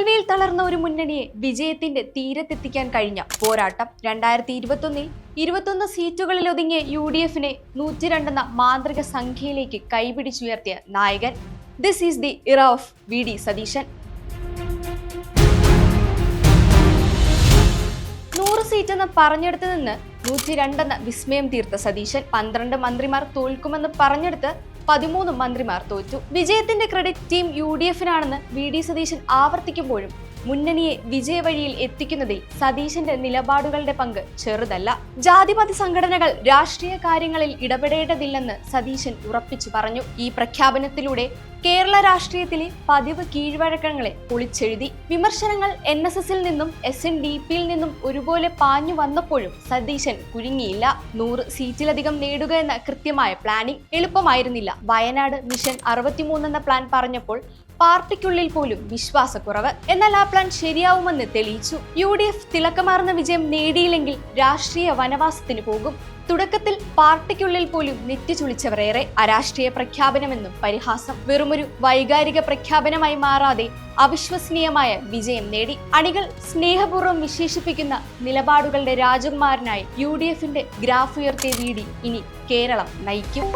തോൽവിയിൽ തളർന്ന ഒരു മുന്നണിയെ വിജയത്തിന്റെ തീരത്തെത്തിക്കാൻ കഴിഞ്ഞ പോരാട്ടം. 2021 21 സീറ്റുകളിൽ ഒതുങ്ങിയ UDFനെ 102 എന്ന മാന്ത്രിക സംഖ്യയിലേക്ക് കൈപിടിച്ചുയർത്തിയ നായകൻ. ദിസ് ഈസ് ദി ഇറ ഓഫ് VD സതീശൻ. 100 സീറ്റെന്ന് പറഞ്ഞെടുത്ത് നിന്ന് 102 എന്ന വിസ്മയം തീർത്ത സതീശൻ. 12 മന്ത്രിമാർ തോൽക്കുമെന്ന് പറഞ്ഞെടുത്ത് 13 മന്ത്രിമാർ തോറ്റു. വിജയത്തിന്റെ ക്രെഡിറ്റ് ടീം UDFനാണെന്ന് VD സതീശൻ ആവർത്തിക്കുമ്പോഴും മുന്നണിയെ വിജയവഴിയിൽ എത്തിക്കുന്നതിൽ സതീശന്റെ നിലപാടുകളുടെ പങ്ക് ചെറുതല്ല. ജാതിമത സംഘടനകൾ രാഷ്ട്രീയ കാര്യങ്ങളിൽ ഇടപെടേണ്ടതില്ലെന്ന് സതീശൻ ഉറപ്പിച്ചു പറഞ്ഞു. ഈ പ്രഖ്യാപനത്തിലൂടെ കേരള രാഷ്ട്രീയത്തിലെ പതിവ് കീഴ്വഴക്കങ്ങളെ പൊളിച്ചെഴുതി. വിമർശനങ്ങൾ NSSൽ നിന്നും SNDPയിൽ നിന്നും ഒരുപോലെ പാഞ്ഞു വന്നപ്പോഴും സതീശൻ കുരുങ്ങിയില്ല. 100 സീറ്റിലധികം നേടുക എന്ന കൃത്യമായ പ്ലാനിംഗ് എളുപ്പമായിരുന്നില്ല. വയനാട് മിഷൻ 63 എന്ന പ്ലാൻ പറഞ്ഞപ്പോൾ പാർട്ടിക്കുള്ളിൽ പോലും വിശ്വാസക്കുറവ്. എന്നാൽ ആ പ്ലാൻ ശരിയാവുമെന്ന് തെളിയിച്ചു. UDF തിളക്കമാർന്ന വിജയം നേടിയില്ലെങ്കിൽ രാഷ്ട്രീയ വനവാസത്തിന് പോകും. തുടക്കത്തിൽ പാർട്ടിക്കുള്ളിൽ പോലും നെറ്റിച്ചുളിച്ചവരേറെ. അരാഷ്ട്രീയ പ്രഖ്യാപനമെന്നും പരിഹാസം. വെറുമൊരു വൈകാരിക പ്രഖ്യാപനമായി മാറാതെ അവിശ്വസനീയമായ വിജയം നേടി. അണികൾ സ്നേഹപൂർവ്വം വിശേഷിപ്പിക്കുന്ന നിലപാടുകളുടെ രാജകുമാരനായി UDFന്റെ ഗ്രാഫ് ഉയർത്തിയ VD ഇനി കേരളം നയിക്കും.